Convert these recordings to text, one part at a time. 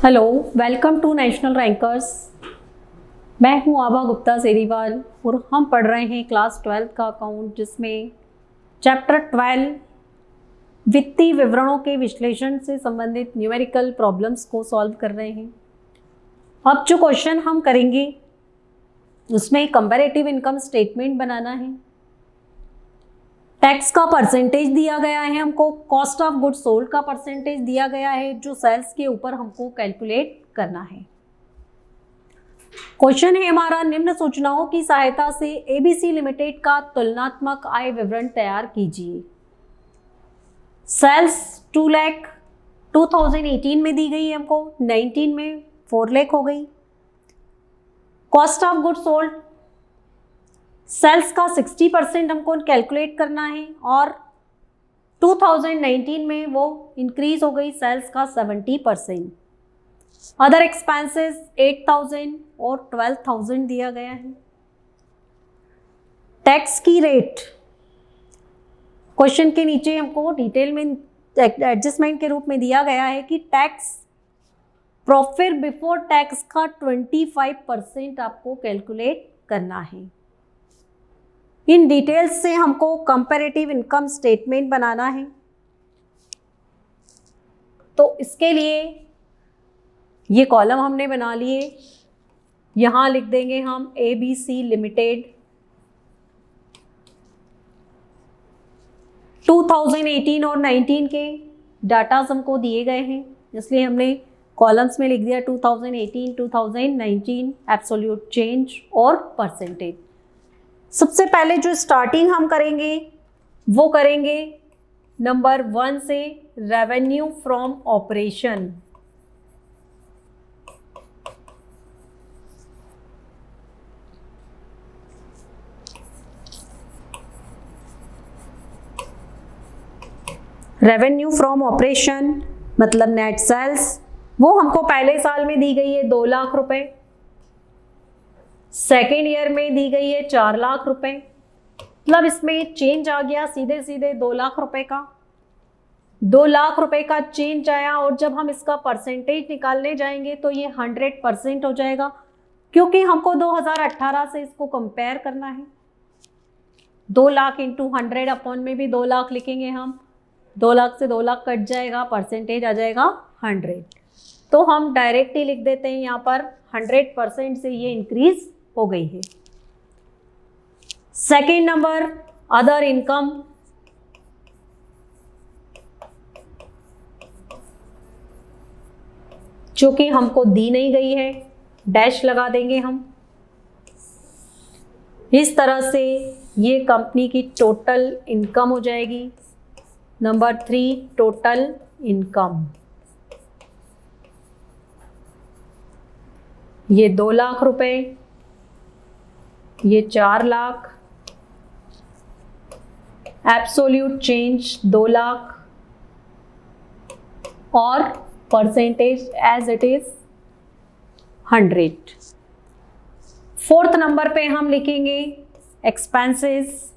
Hello, welcome to national rankers. मैं हूं आभा गुप्ता सेरीवाल और हम पढ़ रहे हैं क्लास 12 का अकाउंट, जिसमें चैप्टर 12 वित्तीय विवरणों के विश्लेषण से संबंधित न्यूमेरिकल प्रॉब्लम्स को सॉल्व कर रहे हैं। अब जो क्वेश्चन हम करेंगे उसमें कंपैरेटिव इनकम स्टेटमेंट बनाना है। टैक्स का परसेंटेज दिया गया है हमको, कॉस्ट ऑफ गुड्स सोल्ड का परसेंटेज दिया गया है जो सेल्स के ऊपर हमको कैलकुलेट करना है। क्वेश्चन है हमारा, निम्न सूचनाओं की सहायता से एबीसी लिमिटेड का तुलनात्मक आय विवरण तैयार कीजिए। सेल्स 2 लाख 2018 में दी गई है हमको, 19 में 4 लाख हो गई। Cost of goods sold, sales का 60% हमको कैलकुलेट करना है और 2019 में वो इंक्रीज हो गई सेल्स का 70%। अदर एक्सपेंसेस 8000 और 12000 दिया गया है। टैक्स की रेट क्वेश्चन के नीचे हमको डिटेल में एडजस्टमेंट के रूप में दिया गया है कि टैक्स प्रॉफिट बिफोर टैक्स का 25% आपको कैलकुलेट करना है। इन डिटेल्स से हमको कंपैरेटिव इनकम स्टेटमेंट बनाना है। तो इसके लिए ये कॉलम हमने बना लिए, यहाँ लिख देंगे हम एबीसी लिमिटेड 2018 और 19 के डाटाज हमको दिए गए हैं, इसलिए हमने कॉलम्स में लिख दिया 2018, 2019, एब्सोल्यूट चेंज और परसेंटेज। सबसे पहले जो स्टार्टिंग हम करेंगे वो करेंगे नंबर 1 से, revenue from operation. Revenue from operation मतलब नेट सेल्स, वो हमको पहले साल में दी गई है 2 लाख रुपए, सेकेंड ईयर में दी गई है 4 लाख रुपए। मतलब इसमें चेंज आ गया सीधे सीधे 2 लाख रुपए का। 2 लाख रुपए का चेंज आया और जब हम इसका परसेंटेज निकालने जाएंगे तो ये 100% हो जाएगा, क्योंकि हमको 2018 से इसको कंपेयर करना है। 2 लाख इंटू 100 अपॉन में भी 2 लाख लिखेंगे हम, 2 लाख से 2 लाख कट जाएगा, परसेंटेज आ जाएगा 100। तो हम डायरेक्ट ही लिख देते हैं यहाँ पर 100% से ये इंक्रीज हो गई है। Second number, other income. जो कि हमको दी नहीं गई है, डैश लगा देंगे हम। इस तरह से ये कंपनी की टोटल इनकम हो जाएगी। Number 3, total income. ये 2 लाख रुपए, ये 4 लाख, एब्सोल्यूट चेंज 2 लाख और percentage as it is 100। Fourth number पे हम लिखेंगे एक्सपेंसेस।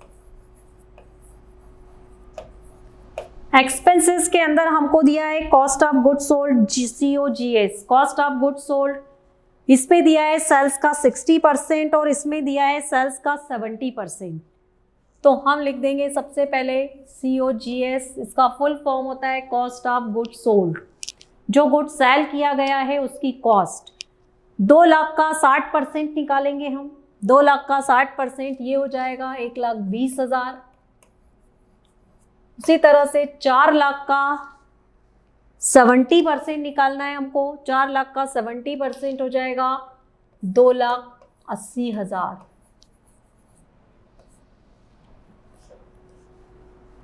एक्सपेंसेस के अंदर हमको दिया है cost of goods sold, COGS, cost of goods sold. इसमें दिया है सेल्स का 60% और इसमें दिया है सेल्स का 70%। तो हम लिख देंगे सबसे पहले COGS, इसका फुल फॉर्म होता है कॉस्ट ऑफ गुड्स सोल्ड। जो गुड सेल किया गया है उसकी कॉस्ट। 2 लाख का 60% निकालेंगे हम। 2 लाख का 60% ये हो जाएगा 1,20,000। उसी तरह से 4 लाख का 70% निकालना है हमको। 4 लाख का 70% हो जाएगा 2,80,000।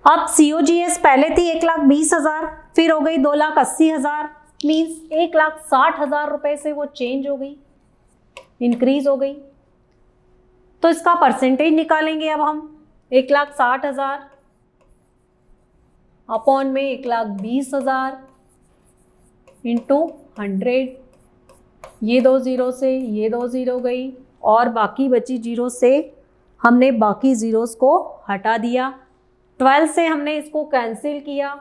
अब COGS पहले थी 1,20,000, फिर हो गई 2,80,000, मीन्स 1,60,000 रुपए से वो चेंज हो गई, इंक्रीज हो गई। तो इसका परसेंटेज निकालेंगे अब हम। 1,60,000 अपॉन में 1,20,000 इंटू 100। ये 2 जीरो से ये 2 जीरो गई और बाकी बची जीरो से हमने बाकी जीरोस को हटा दिया। 12 से हमने इसको कैंसिल किया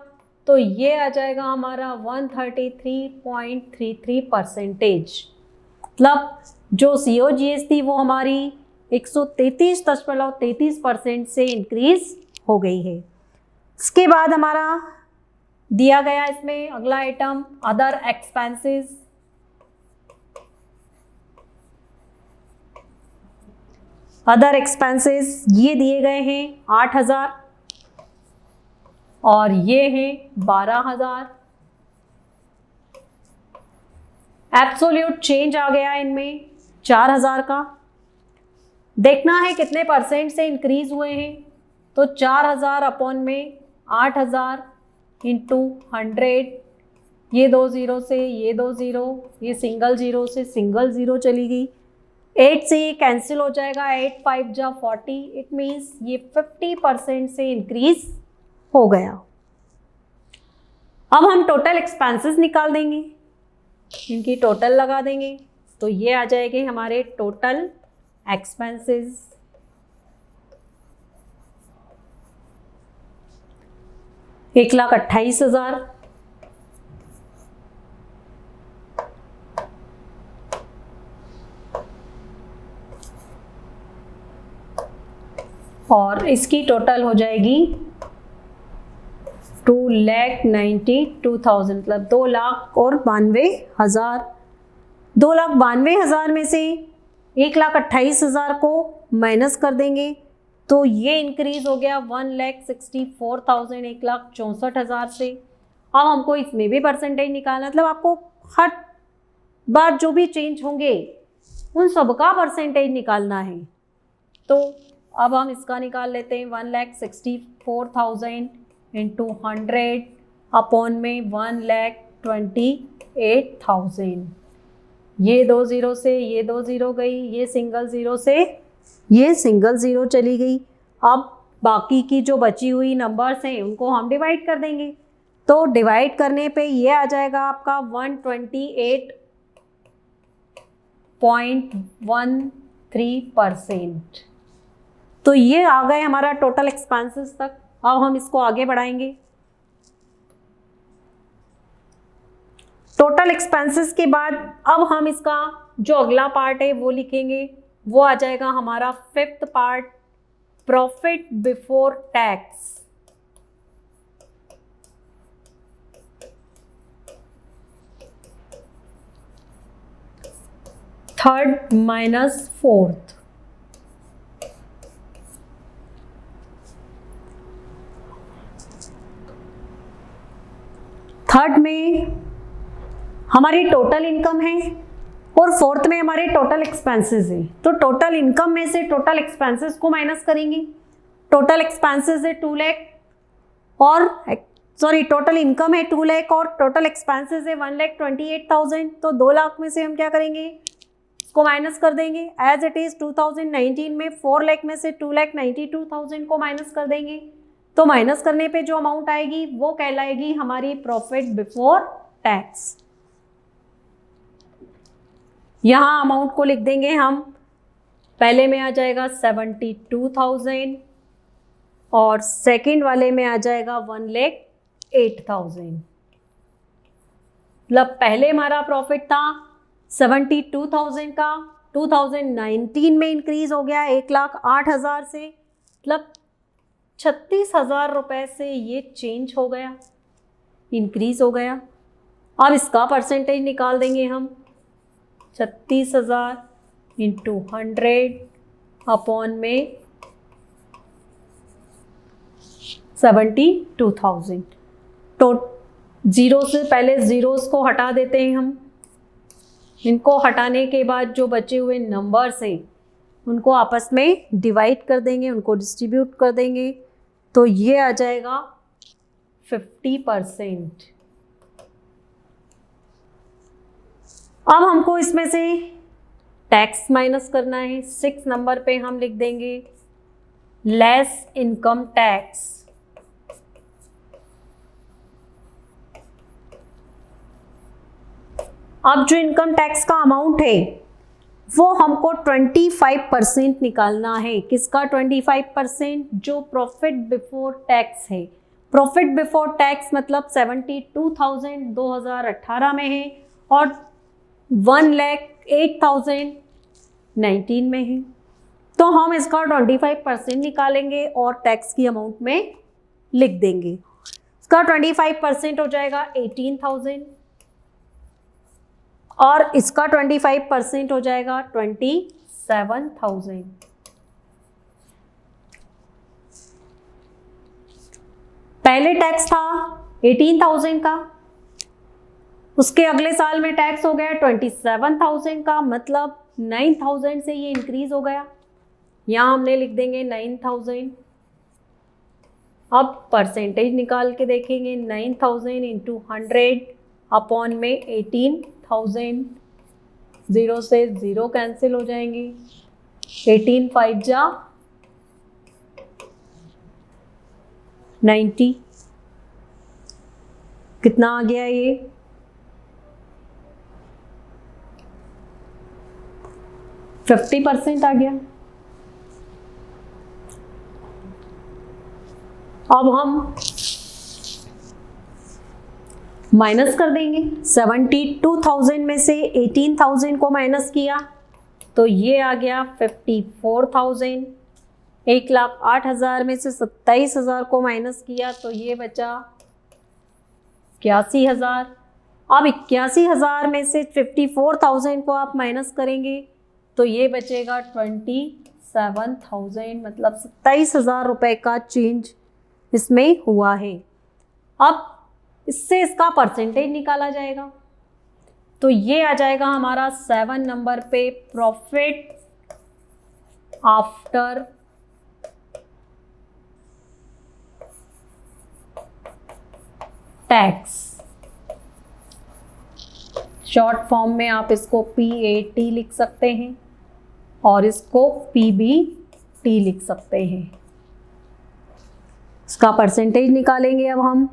तो ये आ जाएगा हमारा 133.33%। मतलब जो COGS थी वो हमारी 133.33% से इंक्रीज हो गई है। इसके बाद हमारा दिया गया इसमें अगला item other expenses. Other expenses ये दिए गए हैं 8,000 और ये हैं 12,000। एब्सोल्यूट चेंज आ गया इनमें 4,000 का। देखना है कितने परसेंट से इंक्रीज हुए हैं, तो 4,000 अपॉन में 8,000 इंटू 100, ये 2 ज़ीरो से ये 2 ज़ीरो, ये सिंगल ज़ीरो से सिंगल ज़ीरो चली गई, 8 से ये कैंसिल हो जाएगा, 8 5 जा 40, इट मीन्स ये 50% से इंक्रीज हो गया। अब हम टोटल एक्सपेंसेस निकाल देंगे, इनकी टोटल लगा देंगे, तो ये आ जाएंगे हमारे टोटल एक्सपेंसेस। एक 1,28,000, और इसकी टोटल हो जाएगी 2,92,000, मतलब 2,92,000। 2,92,000 में से 1,28,000 को माइनस कर देंगे तो ये इंक्रीज हो गया 1,64,000, 1,64,000 से। अब हमको इसमें भी परसेंटेज निकालना, मतलब आपको हर बार जो भी चेंज होंगे उन सबका परसेंटेज निकालना है। तो अब हम इसका निकाल लेते हैं, 1,64,000 इंटू 100 अपॉन में 1,28,000। ये 2 ज़ीरो से ये 2 ज़ीरो गई, ये सिंगल ज़ीरो से ये सिंगल ज़ीरो चली गई। अब बाकी की जो बची हुई नंबर्स हैं उनको हम डिवाइड कर देंगे, तो डिवाइड करने पे ये आ जाएगा आपका 128.13%। तो ये आ गए हमारा टोटल एक्सपेंसेस तक। अब हम इसको आगे बढ़ाएंगे। टोटल एक्सपेंसेस के बाद अब हम इसका जो अगला पार्ट है वो लिखेंगे, वो आ जाएगा हमारा 5th part, profit before tax. Third minus fourth. Third में हमारी टोटल इनकम है और फोर्थ में हमारे टोटल एक्सपेंसेस है। तो टोटल इनकम में से टोटल एक्सपेंसेस को माइनस करेंगे। टोटल एक्सपेंसेस है 2 लाख और टोटल इनकम है 2 लाख और टोटल एक्सपेंसेस है 1,28,000। तो 2 लाख में से हम क्या करेंगे, इसको माइनस कर देंगे। एज इट इज 2019 में 4 लाख में से 2,92,000 को माइनस कर देंगे। तो माइनस करने पे जो अमाउंट आएगी वो कहलाएगी हमारी प्रॉफिट बिफोर टैक्स। यहाँ अमाउंट को लिख देंगे हम, पहले में आ जाएगा 72,000 और सेकंड वाले में आ जाएगा 1,08,000। मतलब पहले हमारा प्रॉफिट था 72,000 का, 2019 में इंक्रीज हो गया 1,08,000 से, मतलब 36,000 रुपये से ये चेंज हो गया, इंक्रीज हो गया। अब इसका परसेंटेज निकाल देंगे हम, 36,000 इंटू 100 अपॉन में 72,000। तो ज़ीरो से पहले ज़ीरोस को हटा देते हैं हम। इनको हटाने के बाद जो बचे हुए नंबर्स हैं उनको आपस में डिवाइड कर देंगे, उनको डिस्ट्रीब्यूट कर देंगे, तो ये आ जाएगा 50%। अब हमको इसमें से टैक्स माइनस करना है। 6 नंबर पे हम लिख देंगे लेस इनकम टैक्स। अब जो इनकम टैक्स का अमाउंट है वो हमको 25% निकालना है। किसका 25%? जो प्रॉफिट बिफोर टैक्स है प्रॉफिट बिफोर टैक्स मतलब 72,000 2018 में है और 1,08,000 19 में है। तो हम इसका 25% निकालेंगे और टैक्स की अमाउंट में लिख देंगे। इसका 25% हो जाएगा 18,000 और इसका 25% हो जाएगा 27,000। पहले टैक्स था 18,000 का, उसके अगले साल में टैक्स हो गया 27,000 का, मतलब 9,000 से ये इंक्रीज हो गया। यहाँ हमने लिख देंगे 9,000। अब परसेंटेज निकाल के देखेंगे, 9,000 इंटू 100 अपॉन में 18,000, 0 से 0 कैंसिल हो जाएंगे, 18 5 जा 90, कितना आ गया ये 50% आ गया। अब हम माइनस कर देंगे, 72,000 में से 18,000 को माइनस किया तो ये आ गया 54,000। 1,08,000 में से 27,000 को माइनस किया तो ये बचा 81,000। अब 81,000 में से 54,000 को आप माइनस करेंगे तो ये बचेगा 27,000, मतलब 27,000 रुपये का चेंज इसमें हुआ है। अब इससे इसका परसेंटेज निकाला जाएगा तो ये आ जाएगा हमारा 7 नंबर पे, profit after tax. Short form में आप इसको PAT लिख सकते हैं और इसको PBT लिख सकते हैं। इसका परसेंटेज निकालेंगे अब हम।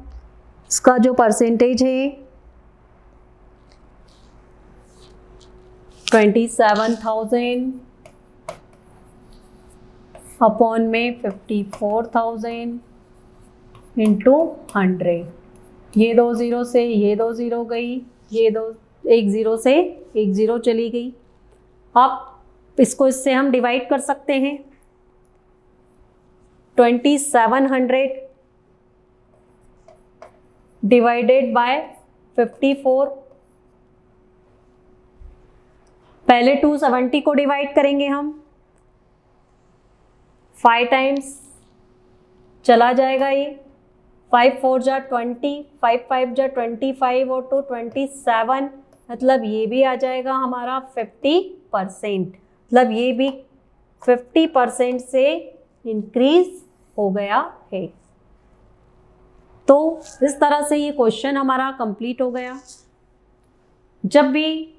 इसका जो परसेंटेज है 27,000 अपॉन में 54,000 इंटू 100। ये 2 0 से ये 2 0 गई, ये 1 0 से 1 0 चली गई। अब इसको इससे हम डिवाइड कर सकते हैं। 2700 डिवाइडेड बाय 54। पहले 270 को डिवाइड करेंगे हम, 5 टाइम्स चला जाएगा ये, 5 4 जा 20, 5 5 जा 25 और 2 27, मतलब ये भी आ जाएगा हमारा 50%, मतलब ये भी 50% से इंक्रीज हो गया है। तो इस तरह से ये क्वेश्चन हमारा कंप्लीट हो गया। जब भी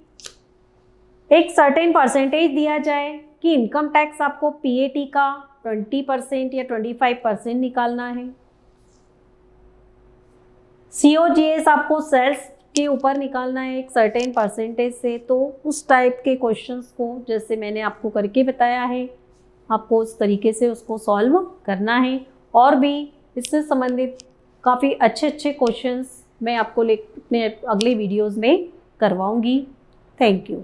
एक सर्टेन परसेंटेज दिया जाए कि इनकम टैक्स आपको PAT का 20% या 25% निकालना है, COGS आपको सेल्स के ऊपर निकालना है एक सर्टेन परसेंटेज से, तो उस टाइप के क्वेश्चंस को जैसे मैंने आपको करके बताया है, आपको उस तरीके से उसको सॉल्व करना है। और भी इससे संबंधित काफ़ी अच्छे अच्छे क्वेश्चंस मैं आपको अपने अगले वीडियोज़ में करवाऊँगी। Thank you.